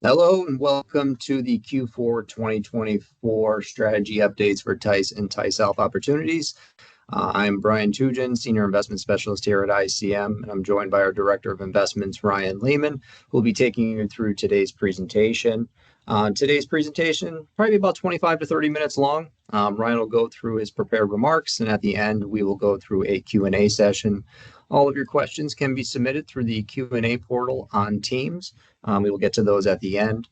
Hello and welcome to the Q4 2024 strategy updates for TICE and TICE Alpha Opportunities. I'm Brian Tugin, Senior Investment Specialist here at iCM, and I'm joined by our Director of Investments, Ryan Lehman, who will be taking you through today's presentation. Today's presentation, probably about 25 to 30 minutes long. Ryan will go through his prepared remarks, and at the end, we will go through a Q&A session. All of your questions can be submitted through the Q&A portal on Teams. We will get to those at the end.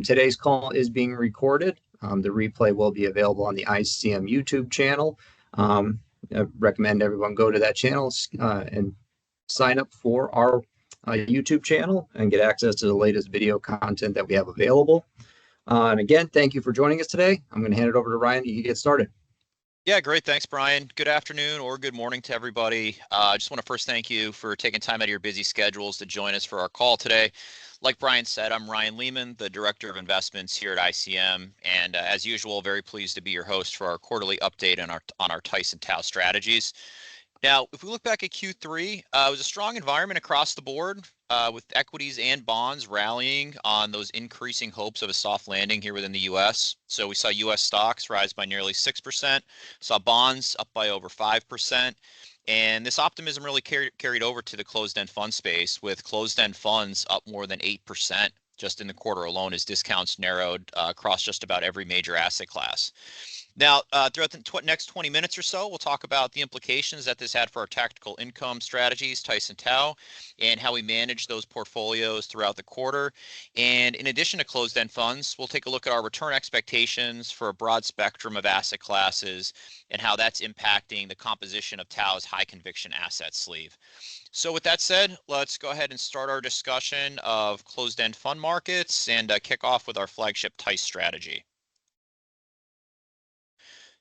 Today's call is being recorded. The replay will be available on the iCM YouTube channel. I recommend everyone go to that channel and sign up for our YouTube channel and get access to the latest video content that we have available. And again, thank you for joining us today. I'm going to hand it over to Ryan. You can get started. Yeah, great. Thanks, Brian. Good afternoon or good morning to everybody. I just want to first thank you for taking time out of your busy schedules to join us for our call today. Like Brian said, I'm Ryan Lehman, the Director of Investments here at iCM, and as usual, very pleased to be your host for our quarterly update on our TICE and TICE strategies. Now, if we look back at Q3, it was a strong environment across the board with equities and bonds rallying on those increasing hopes of a soft landing here within the U.S. So we saw U.S. stocks rise by nearly 6%, saw bonds up by over 5%. And this optimism really carried over to the closed-end fund space, with closed-end funds up more than 8% just in the quarter alone as discounts narrowed across just about every major asset class. Now, throughout the next 20 minutes or so, we'll talk about the implications that this had for our tactical income strategies, TICE and TAO, and how we manage those portfolios throughout the quarter. And in addition to closed-end funds, we'll take a look at our return expectations for a broad spectrum of asset classes and how that's impacting the composition of TAO's high conviction asset sleeve. So with that said, let's go ahead and start our discussion of closed-end fund markets and kick off with our flagship TICE strategy.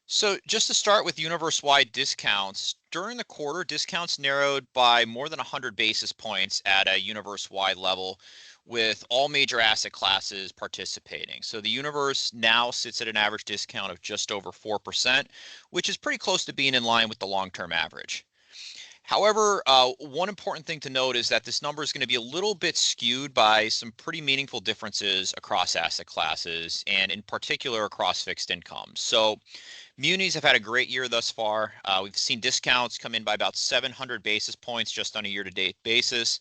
So just to start with universe-wide discounts, during the quarter, discounts narrowed by more than 100 basis points at a universe-wide level, with all major asset classes participating. So the universe now sits at an average discount of just over 4%, which is pretty close to being in line with the long-term average. However, one important thing to note is that this number is going to be a little bit skewed by some pretty meaningful differences across asset classes, and in particular across fixed income. So munis have had a great year thus far. We've seen discounts come in by about 700 basis points just on a year-to-date basis,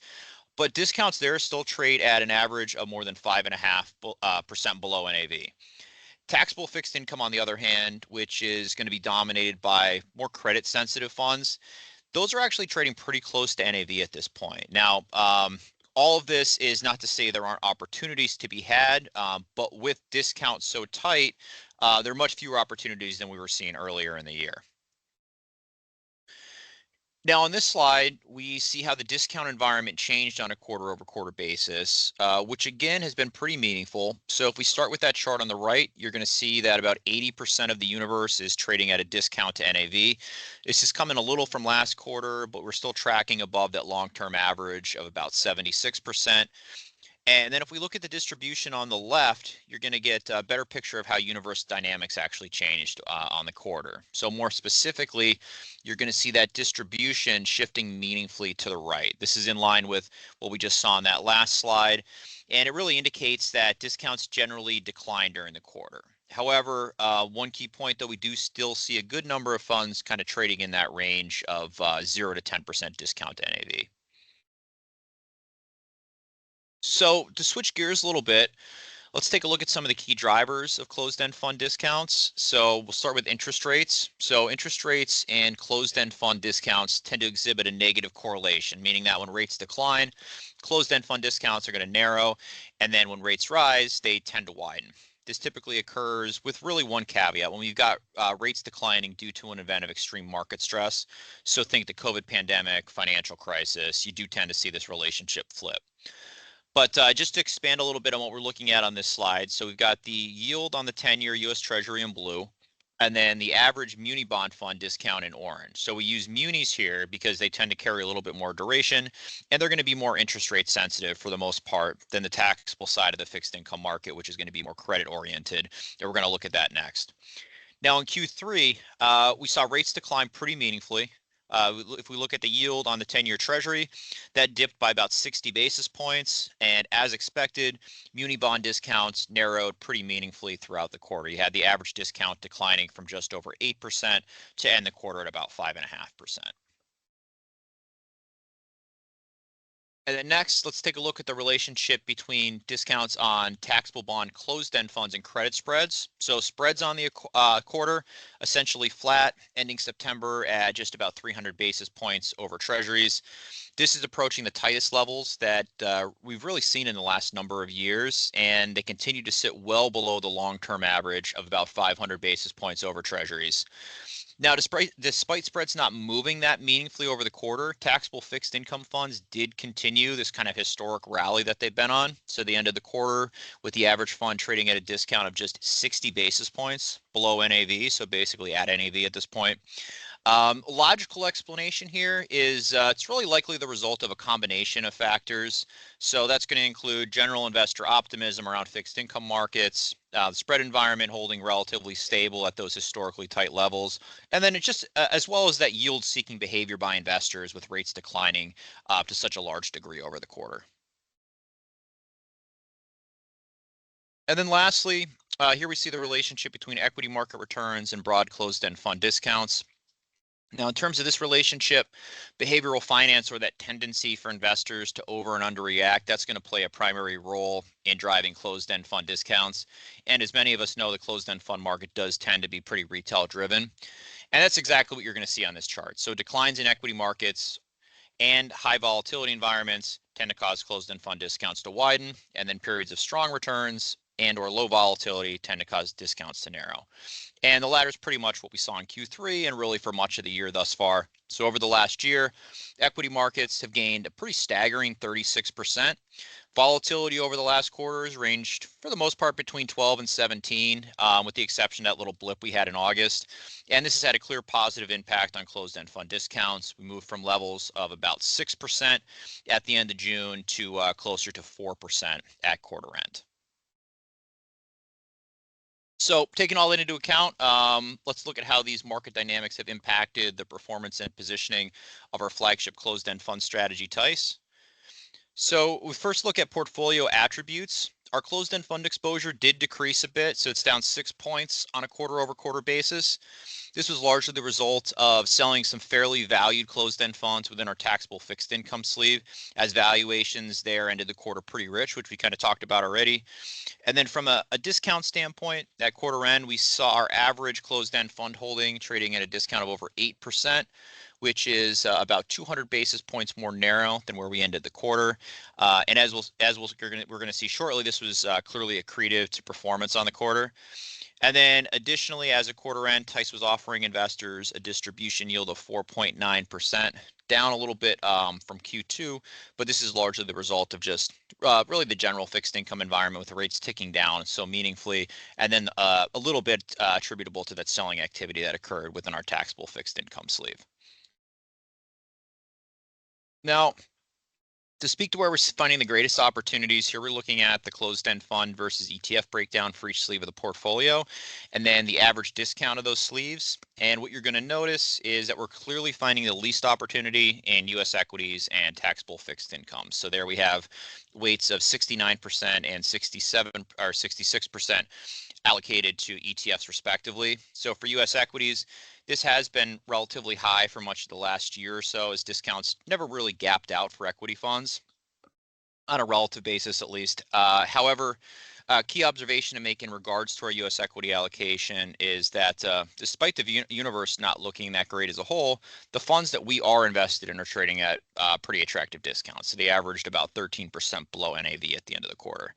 but discounts there still trade at an average of more than 5.5% below NAV. Taxable fixed income, on the other hand, which is going to be dominated by more credit-sensitive funds, those are actually trading pretty close to NAV at this point. Now, all of this is not to say there aren't opportunities to be had, but with discounts so tight, there are much fewer opportunities than we were seeing earlier in the year. Now on this slide, we see how the discount environment changed on a quarter-over-quarter basis, which again has been pretty meaningful. So if we start with that chart on the right, you're going to see that about 80% of the universe is trading at a discount to NAV. This is coming a little from last quarter, but we're still tracking above that long-term average of about 76%. And then if we look at the distribution on the left, you're going to get a better picture of how universe dynamics actually changed on the quarter. So more specifically, you're going to see that distribution shifting meaningfully to the right. This is in line with what we just saw on that last slide, and it really indicates that discounts generally decline during the quarter. However, one key point, though, we do still see a good number of funds kind of trading in that range of 0 to 10% discount to NAV. So to switch gears a little bit, let's take a look at some of the key drivers of closed-end fund discounts. So we'll start with interest rates. So interest rates and closed-end fund discounts tend to exhibit a negative correlation, meaning that when rates decline, closed-end fund discounts are going to narrow, and then when rates rise, they tend to widen. This typically occurs with really one caveat: when we've got rates declining due to an event of extreme market stress. So think the COVID pandemic, financial crisis, you do tend to see this relationship flip. But just to expand a little bit on what we're looking at on this slide, so we've got the yield on the 10-year U.S. Treasury in blue, and then the average muni bond fund discount in orange. So we use munis here because they tend to carry a little bit more duration, and they're going to be more interest rate sensitive for the most part than the taxable side of the fixed income market, which is going to be more credit oriented. And we're going to look at that next. Now in Q3, we saw rates decline pretty meaningfully. If we look at the yield on the 10-year Treasury, that dipped by about 60 basis points. And as expected, muni bond discounts narrowed pretty meaningfully throughout the quarter. You had the average discount declining from just over 8% to end the quarter at about 5.5%. And then next, let's take a look at the relationship between discounts on taxable bond closed-end funds and credit spreads. So spreads on the quarter essentially flat, ending September at just about 300 basis points over treasuries. This is approaching the tightest levels that we've really seen in the last number of years, and they continue to sit well below the long-term average of about 500 basis points over treasuries. Now, despite spreads not moving that meaningfully over the quarter, taxable fixed income funds did continue this kind of historic rally that they've been on. So the end of the quarter with the average fund trading at a discount of just 60 basis points below NAV, so basically at NAV at this point. Logical explanation here is it's really likely the result of a combination of factors. So that's going to include general investor optimism around fixed income markets, the spread environment holding relatively stable at those historically tight levels, and then it just as well as that yield-seeking behavior by investors with rates declining to such a large degree over the quarter. And then lastly, here we see the relationship between equity market returns and broad closed-end fund discounts. Now, in terms of this relationship, behavioral finance, or that tendency for investors to over and underreact, that's going to play a primary role in driving closed-end fund discounts. And as many of us know, the closed-end fund market does tend to be pretty retail driven. And that's exactly what you're going to see on this chart. So declines in equity markets and high volatility environments tend to cause closed-end fund discounts to widen, and then periods of strong returns and or low volatility tend to cause discounts to narrow. And the latter is pretty much what we saw in Q3 and really for much of the year thus far. So over the last year, equity markets have gained a pretty staggering 36%. Volatility over the last quarters ranged for the most part between 12 and 17, with the exception of that little blip we had in August. And this has had a clear positive impact on closed-end fund discounts. We moved from levels of about 6% at the end of June to closer to 4% at quarter end. So taking all that into account, let's look at how these market dynamics have impacted the performance and positioning of our flagship closed-end fund strategy, TICE. So we first look at portfolio attributes. Our closed-end fund exposure did decrease a bit, so it's down 6 points on a quarter-over-quarter basis. This was largely the result of selling some fairly valued closed-end funds within our taxable fixed income sleeve, as valuations there ended the quarter pretty rich, which we kind of talked about already. And then from a discount standpoint, at quarter end, we saw our average closed-end fund holding trading at a discount of over 8%, which is about 200 basis points more narrow than where we ended the quarter. And as we're going to see shortly, this was clearly accretive to performance on the quarter. And then additionally, as a quarter end, TICE was offering investors a distribution yield of 4.9%, down a little bit from Q2, but this is largely the result of just really the general fixed income environment with the rates ticking down so meaningfully, and then a little bit attributable to that selling activity that occurred within our taxable fixed income sleeve. Now, to speak to where we're finding the greatest opportunities, here we're looking at the closed-end fund versus ETF breakdown for each sleeve of the portfolio, and then the average discount of those sleeves. And what you're going to notice is that we're clearly finding the least opportunity in U.S. equities and taxable fixed income. So there we have weights of 69% and 67 or 66% allocated to ETFs respectively. So for U.S. equities, this has been relatively high for much of the last year or so, as discounts never really gapped out for equity funds on a relative basis, at least. However, key observation to make in regards to our U.S. equity allocation is that despite the universe not looking that great as a whole, the funds that we are invested in are trading at pretty attractive discounts. So they averaged about 13% below NAV at the end of the quarter.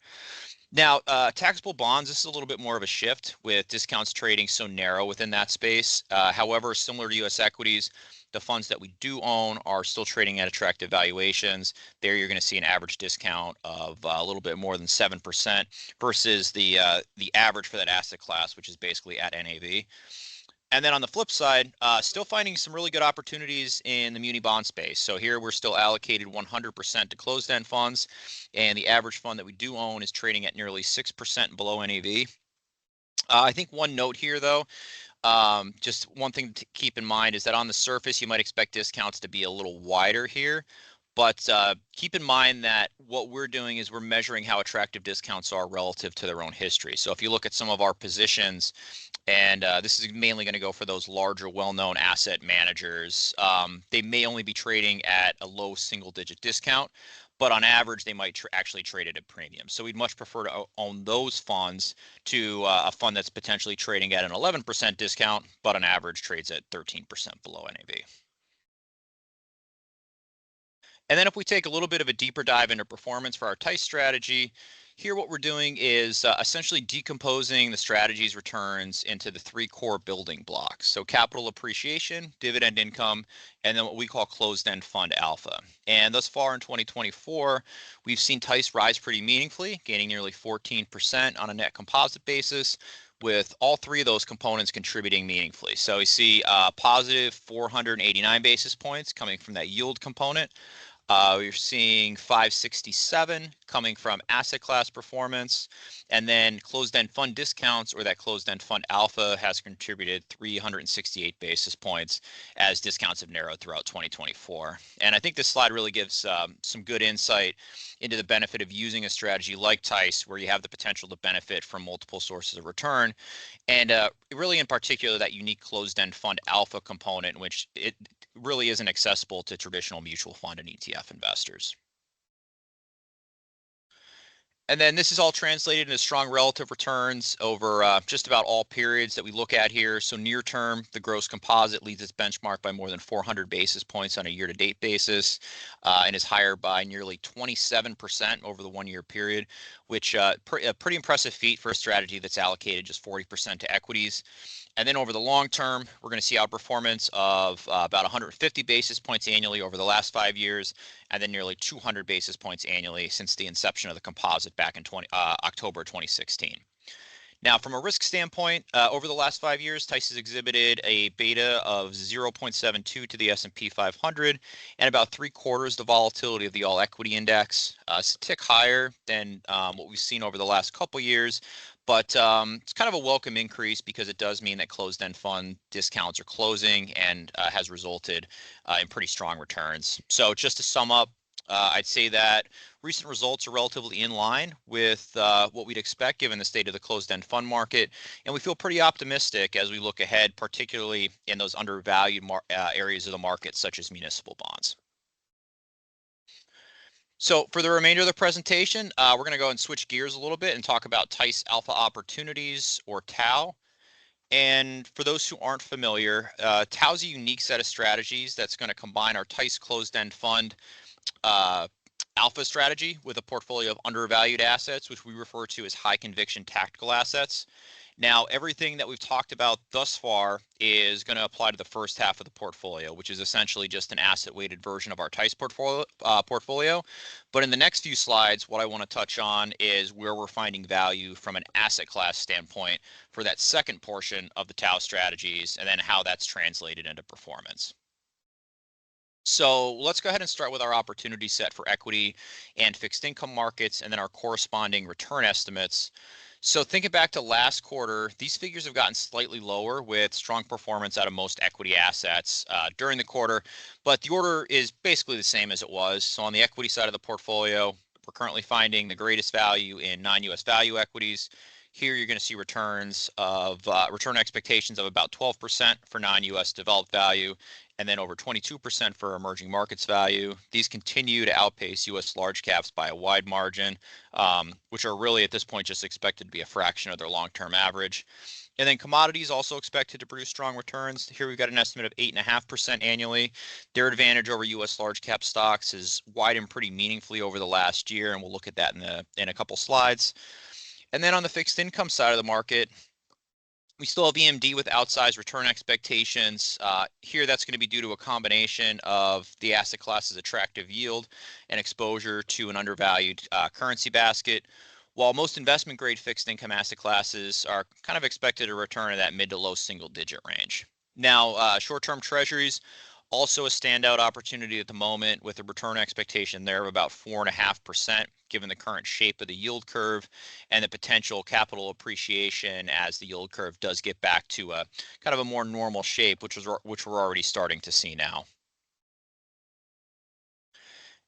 Now, taxable bonds, this is a little bit more of a shift with discounts trading so narrow within that space. However, similar to U.S. equities, the funds that we do own are still trading at attractive valuations. There you're going to see an average discount of a little bit more than 7% versus the average for that asset class, which is basically at NAV. And then on the flip side, still finding some really good opportunities in the muni bond space. So here we're still allocated 100% to closed-end funds, and the average fund that we do own is trading at nearly 6% below NAV. I think one note here, though, Just one thing to keep in mind is that on the surface, you might expect discounts to be a little wider here. But keep in mind that what we're doing is we're measuring how attractive discounts are relative to their own history. So if you look at some of our positions, and this is mainly going to go for those larger, well-known asset managers, they may only be trading at a low single-digit discount, but on average, they might actually trade at a premium. So we'd much prefer to own those funds to a fund that's potentially trading at an 11% discount, but on average trades at 13% below NAV. And then if we take a little bit of a deeper dive into performance for our TICE strategy, here what we're doing is essentially decomposing the strategy's returns into the three core building blocks. So capital appreciation, dividend income, and then what we call closed-end fund alpha. And thus far in 2024, we've seen TICE rise pretty meaningfully, gaining nearly 14% on a net composite basis, with all three of those components contributing meaningfully. So we see positive 489 basis points coming from that yield component. We're seeing 567 coming from asset class performance, and then closed-end fund discounts, or that closed-end fund alpha, has contributed 368 basis points as discounts have narrowed throughout 2024. And I think this slide really gives some good insight into the benefit of using a strategy like TICE, where you have the potential to benefit from multiple sources of return, and really in particular that unique closed-end fund alpha component, which it really isn't accessible to traditional mutual fund and ETF investors. And then this is all translated into strong relative returns over just about all periods that we look at here. So near term, the gross composite leads its benchmark by more than 400 basis points on a year-to-date basis, and is higher by nearly 27% over the one-year period, which a pretty impressive feat for a strategy that's allocated just 40% to equities. And then over the long term, we're going to see outperformance of about 150 basis points annually over the last 5 years, and then nearly 200 basis points annually since the inception of the composite back in October 2016. Now, from a risk standpoint, over the last 5 years, TICE has exhibited a beta of 0.72 to the S&P 500 and about 3/4 the volatility of the all equity index. It's a tick higher than what we've seen over the last couple years, but it's kind of a welcome increase because it does mean that closed-end fund discounts are closing and has resulted in pretty strong returns. So just to sum up, I'd say that recent results are relatively in line with what we'd expect given the state of the closed-end fund market, and we feel pretty optimistic as we look ahead, particularly in those undervalued areas of the market, such as municipal bonds. So for the remainder of the presentation, we're going to go and switch gears a little bit and talk about TICE Alpha Opportunities, or TAO. And for those who aren't familiar, TAO is a unique set of strategies that's going to combine our TICE closed-end fund alpha strategy with a portfolio of undervalued assets, which we refer to as high conviction tactical assets. Now, everything that we've talked about thus far is going to apply to the first half of the portfolio, which is essentially just an asset-weighted version of our TICE portfolio. But in the next few slides, what I want to touch on is where we're finding value from an asset class standpoint for that second portion of the TAO strategies, and then how that's translated into performance. So let's go ahead and start with our opportunity set for equity and fixed income markets, and then our corresponding return estimates. So thinking back to last quarter, these figures have gotten slightly lower with strong performance out of most equity assets during the quarter, but the order is basically the same as it was. So on the equity side of the portfolio, we're currently finding the greatest value in non-US value equities. Here you're going to see return expectations of about 12% for non-US developed value, and then over 22% for emerging markets value. These continue to outpace US large caps by a wide margin, which are really at this point just expected to be a fraction of their long-term average. And then commodities also expected to produce strong returns. Here we've got an estimate of 8.5% annually. Their advantage over US large cap stocks has widened pretty meaningfully over the last year, and we'll look at that in a couple slides. And then on the fixed income side of the market, we still have EMD with outsized return expectations. Here, that's going to be due to a combination of the asset class's attractive yield and exposure to an undervalued currency basket, while most investment-grade fixed income asset classes are kind of expected to return in that mid to low single-digit range. Now, short-term treasuries Also a standout opportunity at the moment with a return expectation there of about 4.5%, given the current shape of the yield curve and the potential capital appreciation as the yield curve does get back to a kind of a more normal shape, which we're already starting to see now.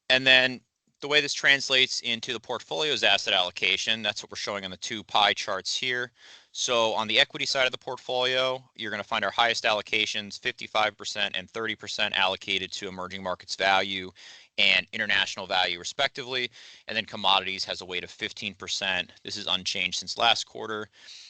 And then the way this translates into the portfolio's asset allocation, that's what we're showing on the two pie charts here. So on the equity side of the portfolio, you're going to find our highest allocations, 55% and 30% allocated to emerging markets value and international value respectively. And then commodities has a weight of 15%. This is unchanged since last quarter.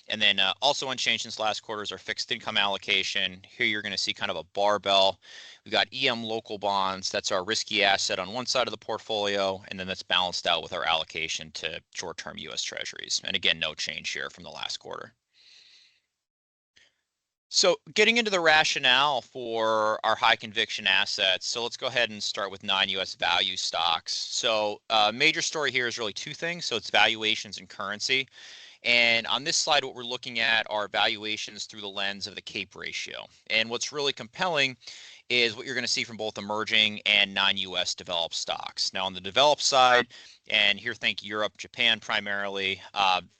And then also unchanged since last quarter is our fixed income allocation. Here you're going to see kind of a barbell. We've got EM local bonds. That's our risky asset on one side of the portfolio, and then that's balanced out with our allocation to short-term U.S. Treasuries. And again, no change here from the last quarter. So getting into the rationale for our high conviction assets. So let's go ahead and start with non-US value stocks. So major story here is really two things. So it's valuations and currency. And on this slide, what we're looking at are valuations through the lens of the CAPE ratio. And what's really compelling is what you're going to see from both emerging and non-US developed stocks. Now on the developed side, and here think Europe, Japan primarily,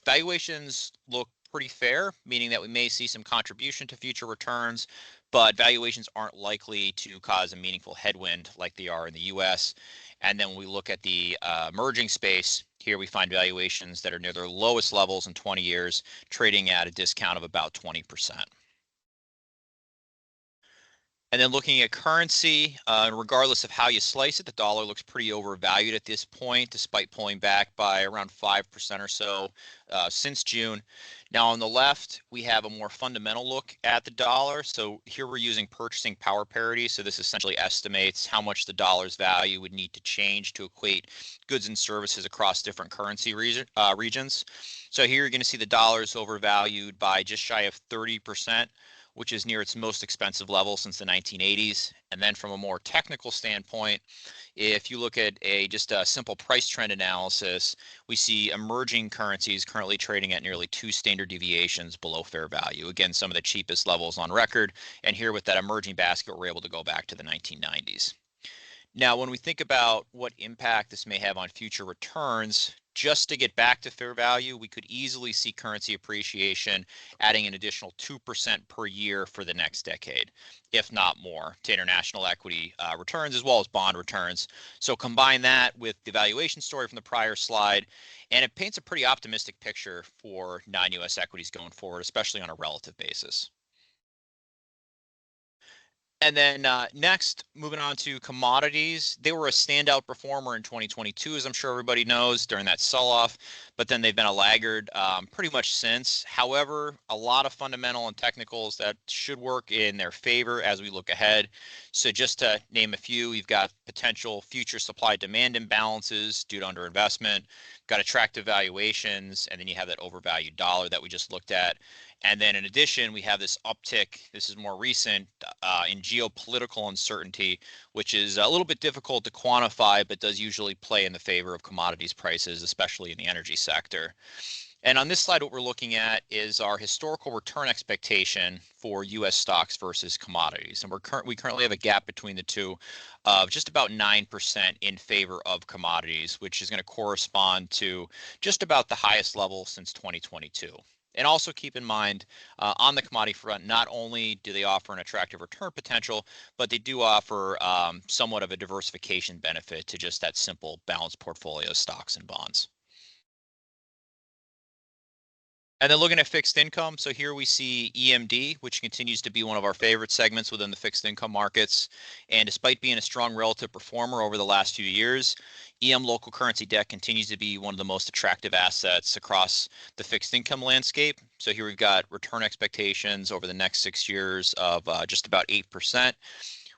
valuations look pretty fair, meaning that we may see some contribution to future returns, but valuations aren't likely to cause a meaningful headwind like they are in the US. And then when we look at the emerging space, here we find valuations that are near their lowest levels in 20 years, trading at a discount of about 20%. And then looking at currency, regardless of how you slice it, the dollar looks pretty overvalued at this point, despite pulling back by around 5% or so since June. Now on the left, we have a more fundamental look at the dollar. So here we're using purchasing power parity. So this essentially estimates how much the dollar's value would need to change to equate goods and services across different currency regions. So here you're going to see the dollar's overvalued by just shy of 30%. Which is near its most expensive level since the 1980s. And then from a more technical standpoint, if you look at just a simple price trend analysis, we see emerging currencies currently trading at nearly 2 standard deviations below fair value. Again, some of the cheapest levels on record. And here with that emerging basket, we're able to go back to the 1990s. Now, when we think about what impact this may have on future returns, just to get back to fair value, we could easily see currency appreciation adding an additional 2% per year for the next decade, if not more, to international equity returns as well as bond returns. So combine that with the valuation story from the prior slide, and it paints a pretty optimistic picture for non-US equities going forward, especially on a relative basis. And then next, moving on to commodities, they were a standout performer in 2022, as I'm sure everybody knows, during that sell-off, but then they've been a laggard pretty much since. However, a lot of fundamental and technicals that should work in their favor as we look ahead. So just to name a few, you've got potential future supply-demand imbalances due to underinvestment, got attractive valuations, and then you have that overvalued dollar that we just looked at. And then in addition, we have this uptick, this is more recent, in geopolitical uncertainty, which is a little bit difficult to quantify, but does usually play in the favor of commodities prices, especially in the energy sector. And on this slide, what we're looking at is our historical return expectation for U.S. stocks versus commodities. And we currently have a gap between the two of just about 9% in favor of commodities, which is going to correspond to just about the highest level since 2022. And also keep in mind, on the commodity front, not only do they offer an attractive return potential, but they do offer somewhat of a diversification benefit to just that simple balanced portfolio of stocks and bonds. And then looking at fixed income, so here we see EMD, which continues to be one of our favorite segments within the fixed income markets. And despite being a strong relative performer over the last few years, EM local currency debt continues to be one of the most attractive assets across the fixed income landscape. So here we've got return expectations over the next 6 years of just about 8%.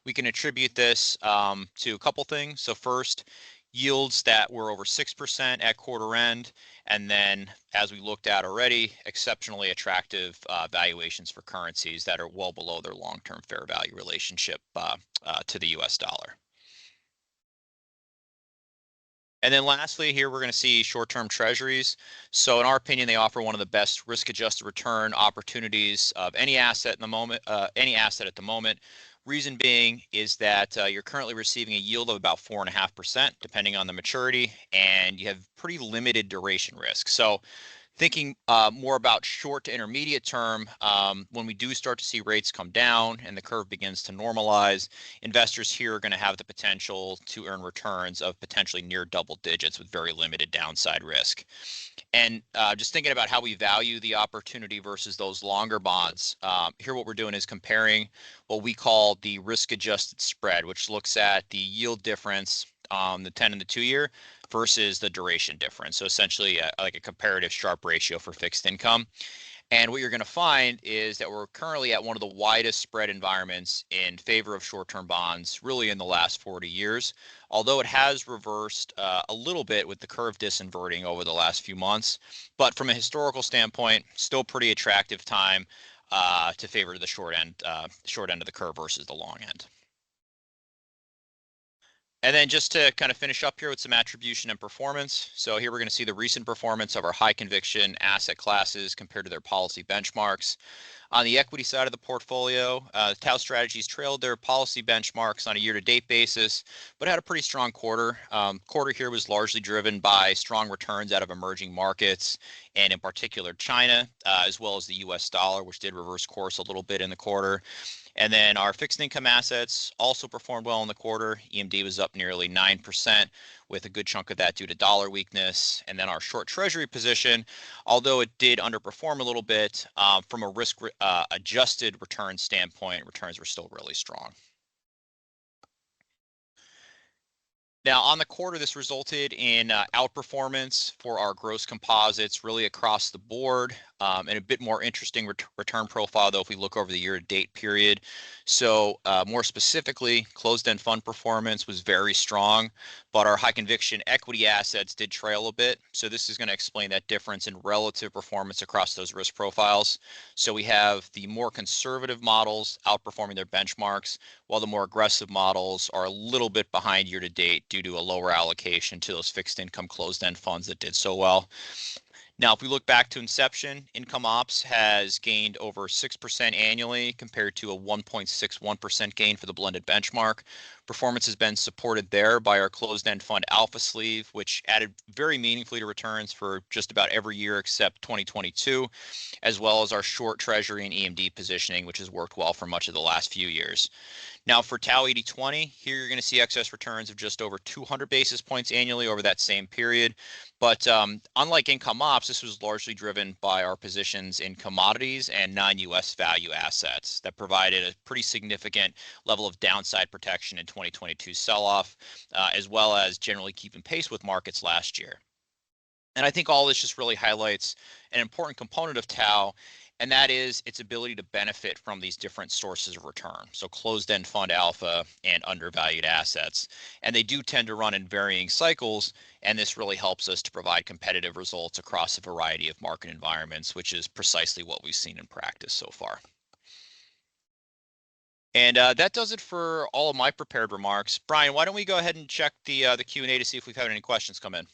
We can attribute this to a couple things. So first, yields that were over 6% at quarter end. And then, as we looked at already, exceptionally attractive valuations for currencies that are well below their long-term fair value relationship to the US dollar. And then lastly, here we're going to see short-term treasuries. So in our opinion, they offer one of the best risk-adjusted return opportunities of any asset in the moment, any asset at the moment, Reason being is that you're currently receiving a yield of about 4.5%, depending on the maturity, and you have pretty limited duration risk. So thinking more about short to intermediate term, when we do start to see rates come down and the curve begins to normalize, investors here are going to have the potential to earn returns of potentially near double digits with very limited downside risk. And just thinking about how we value the opportunity versus those longer bonds, here what we're doing is comparing what we call the risk-adjusted spread, which looks at the yield difference on the 10 and the 2-year versus the duration difference. So essentially like a comparative Sharpe ratio for fixed income. And what you're going to find is that we're currently at one of the widest spread environments in favor of short-term bonds really in the last 40 years, although it has reversed a little bit with the curve disinverting over the last few months. But from a historical standpoint, still pretty attractive time to favor the short end of the curve versus the long end. And then just to kind of finish up here with some attribution and performance. So here we're going to see the recent performance of our high conviction asset classes compared to their policy benchmarks. On the equity side of the portfolio, Tau strategies trailed their policy benchmarks on a year-to-date basis, but had a pretty strong quarter. Quarter here was largely driven by strong returns out of emerging markets, and in particular China, as well as the U.S. dollar, which did reverse course a little bit in the quarter. And then our fixed income assets also performed well in the quarter. EMD was up nearly 9%, with a good chunk of that due to dollar weakness. And then our short treasury position, although it did underperform a little bit, from a risk adjusted return standpoint, returns were still really strong. Now, on the quarter, this resulted in outperformance for our gross composites really across the board, and a bit more interesting return profile, though, if we look over the year-to-date period. So more specifically, closed-end fund performance was very strong, but our high-conviction equity assets did trail a bit. So this is going to explain that difference in relative performance across those risk profiles. So we have the more conservative models outperforming their benchmarks, while the more aggressive models are a little bit behind year-to-date due to a lower allocation to those fixed income closed-end funds that did so well. Now, if we look back to inception, income ops has gained over 6% annually compared to a 1.61% gain for the blended benchmark. Performance has been supported there by our closed-end fund alpha sleeve, which added very meaningfully to returns for just about every year except 2022, as well as our short treasury and EMD positioning, which has worked well for much of the last few years. Now for Tau 80/20, here you're going to see excess returns of just over 200 basis points annually over that same period. But unlike income ops, this was largely driven by our positions in commodities and non-US value assets that provided a pretty significant level of downside protection in 2022 sell-off, as well as generally keeping pace with markets last year. And I think all this just really highlights an important component of Tau, and that is its ability to benefit from these different sources of return. So closed-end fund alpha and undervalued assets. And they do tend to run in varying cycles, and this really helps us to provide competitive results across a variety of market environments, which is precisely what we've seen in practice so far. And that does it for all of my prepared remarks. Brian, why don't we go ahead and check the Q&A to see if we've had any questions come in?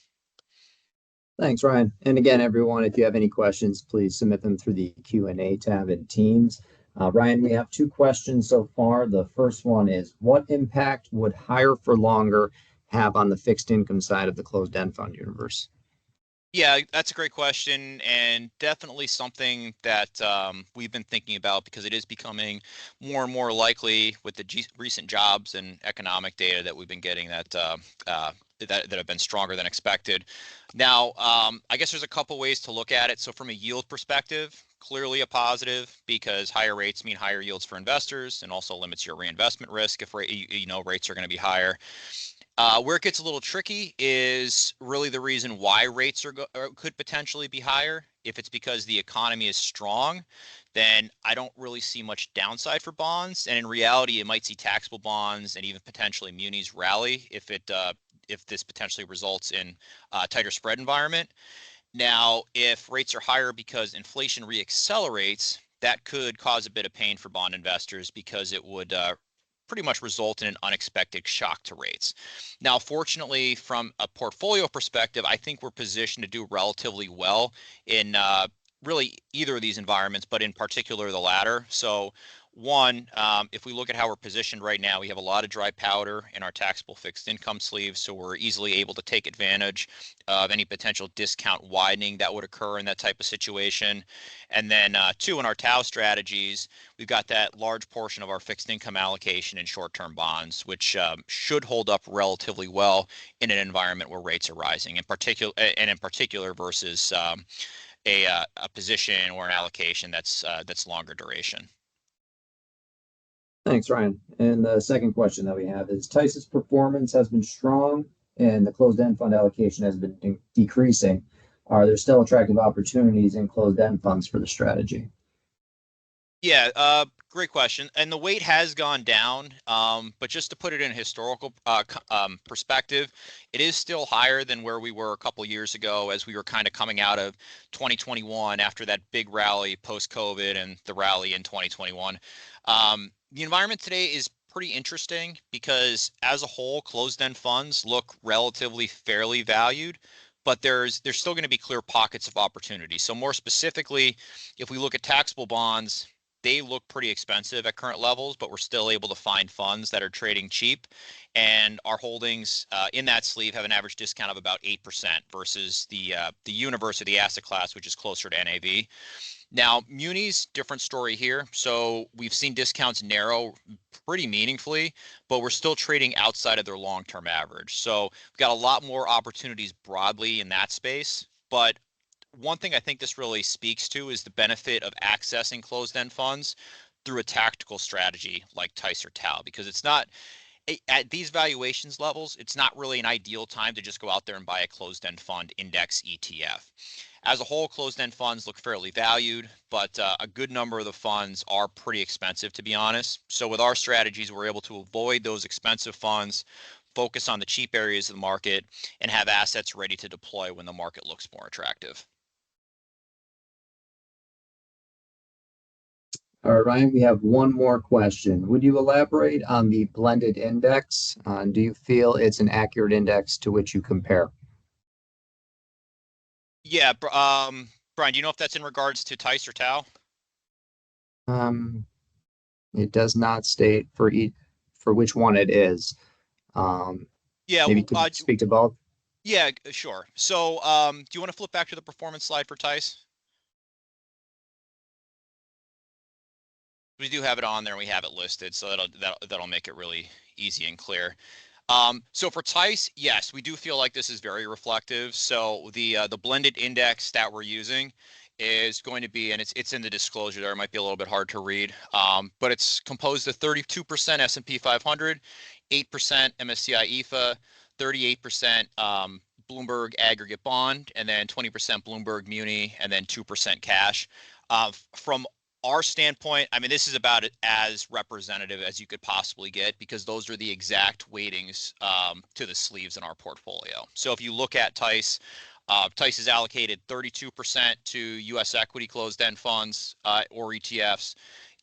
Thanks, Ryan. And again, everyone, if you have any questions, please submit them through the Q&A tab in Teams. Ryan, we have 2 questions so far. The first one is, what impact would higher for longer have on the fixed income side of the closed-end fund universe? Yeah, that's a great question, and definitely something that we've been thinking about because it is becoming more and more likely with the recent jobs and economic data that we've been getting that have been stronger than expected. Now, I guess there's a couple ways to look at it. So from a yield perspective, clearly a positive because higher rates mean higher yields for investors and also limits your reinvestment risk if rates are going to be higher. Where it gets a little tricky is really the reason why rates could potentially be higher. If it's because the economy is strong, then I don't really see much downside for bonds. And in reality, you might see taxable bonds and even potentially munis rally if this potentially results in a tighter spread environment. Now, if rates are higher because inflation reaccelerates, that could cause a bit of pain for bond investors because it would pretty much result in an unexpected shock to rates. Now, fortunately, from a portfolio perspective, I think we're positioned to do relatively well in really either of these environments, but in particular the latter. So One, if we look at how we're positioned right now, we have a lot of dry powder in our taxable fixed income sleeves, so we're easily able to take advantage of any potential discount widening that would occur in that type of situation. And then two, in our TAO strategies, we've got that large portion of our fixed income allocation in short-term bonds, which should hold up relatively well in an environment where rates are rising, in particular versus a position or an allocation that's longer duration. Thanks, Ryan. And the second question that we have is TICE's performance has been strong and the closed-end fund allocation has been decreasing. Are there still attractive opportunities in closed-end funds for the strategy? Yeah, great question. And the weight has gone down, but just to put it in historical perspective, it is still higher than where we were a couple years ago as we were kind of coming out of 2021 after that big rally post-COVID and the rally in 2021. The environment today is pretty interesting because as a whole, closed-end funds look relatively fairly valued, but there's still going to be clear pockets of opportunity. So more specifically, if we look at taxable bonds, they look pretty expensive at current levels, but we're still able to find funds that are trading cheap. And our holdings in that sleeve have an average discount of about 8% versus the universe of the asset class, which is closer to NAV. Now, munis, different story here. So we've seen discounts narrow pretty meaningfully, but we're still trading outside of their long-term average. So we've got a lot more opportunities broadly in that space. But one thing I think this really speaks to is the benefit of accessing closed-end funds through a tactical strategy like TICE or TAO, because it's not at these valuations levels, it's not really an ideal time to just go out there and buy a closed-end fund index ETF. As a whole, closed-end funds look fairly valued, but a good number of the funds are pretty expensive, to be honest. So with our strategies, we're able to avoid those expensive funds, focus on the cheap areas of the market, and have assets ready to deploy when the market looks more attractive. All right, Ryan, we have one more question. Would you elaborate on the blended index? Do you feel it's an accurate index to which you compare? Yeah, Brian, do you know if that's in regards to TICE or TAO? Um, it does not state for which one it is. Um, Yeah, maybe could you speak to both? yeah, sure. So, do you want to flip back to the performance slide for TICE? We do have it on there and we have it listed, so that'll make it really easy and clear. So for TICE, yes, we do feel like this is very reflective. So the blended index that we're using is going to be, and it's in the disclosure there. It might be a little bit hard to read, but it's composed of 32% S&P 500, 8% MSCI EFA, 38% Bloomberg Aggregate Bond, and then 20% Bloomberg Muni, and then 2% cash. From our standpoint, I mean, this is about as representative as you could possibly get because those are the exact weightings to the sleeves in our portfolio. So if you look at TICE, TICE is allocated 32% to U.S. equity closed-end funds or ETFs,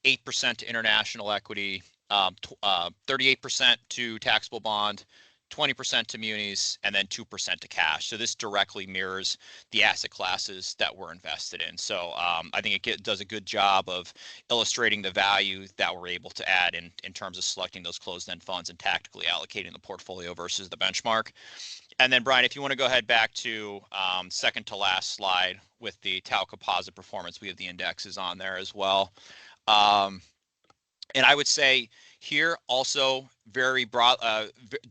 8% to international equity, 38% to taxable bond, 20% to munis, and then 2% to cash. So this directly mirrors the asset classes that we're invested in. So I think it does a good job of illustrating the value that we're able to add in terms of selecting those closed-end funds and tactically allocating the portfolio versus the benchmark. And then Brian, if you want to go ahead back to second to last slide with the Tau composite performance, we have the indexes on there as well. And I would say here also very broad,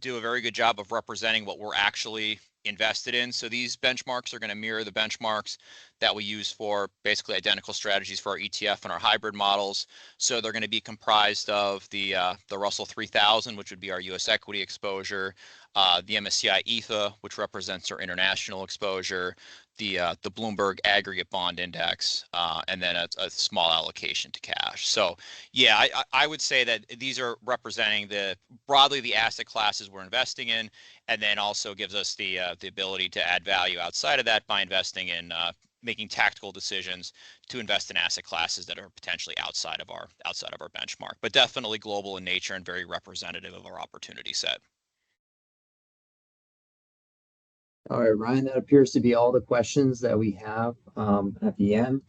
do a very good job of representing what we're actually invested in. So these benchmarks are going to mirror the benchmarks that we use for basically identical strategies for our ETF and our hybrid models. So they're going to be comprised of the Russell 3000, which would be our U.S. equity exposure, the MSCI EFA, which represents our international exposure, the Bloomberg Aggregate Bond Index, and then a small allocation to cash. So yeah, I would say that these are representing broadly the asset classes we're investing in, and then also gives us the ability to add value outside of that by investing in making tactical decisions to invest in asset classes that are potentially outside of our benchmark, but definitely global in nature and very representative of our opportunity set. All right, Ryan, that appears to be all the questions that we have at the end.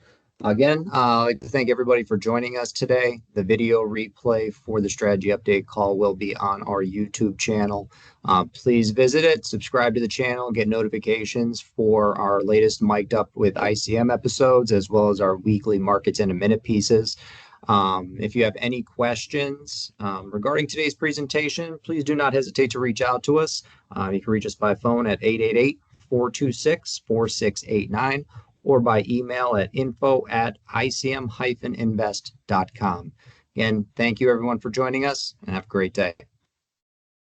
Again, I'd like to thank everybody for joining us today. The video replay for the strategy update call will be on our YouTube channel. Please visit it, subscribe to the channel, get notifications for our latest Mic'd Up with ICM episodes, as well as our weekly Markets in a Minute pieces. If you have any questions regarding today's presentation, please do not hesitate to reach out to us. You can reach us by phone at 888-426-4689 or by email at info@icm-invest.com. Again, thank you everyone for joining us and have a great day.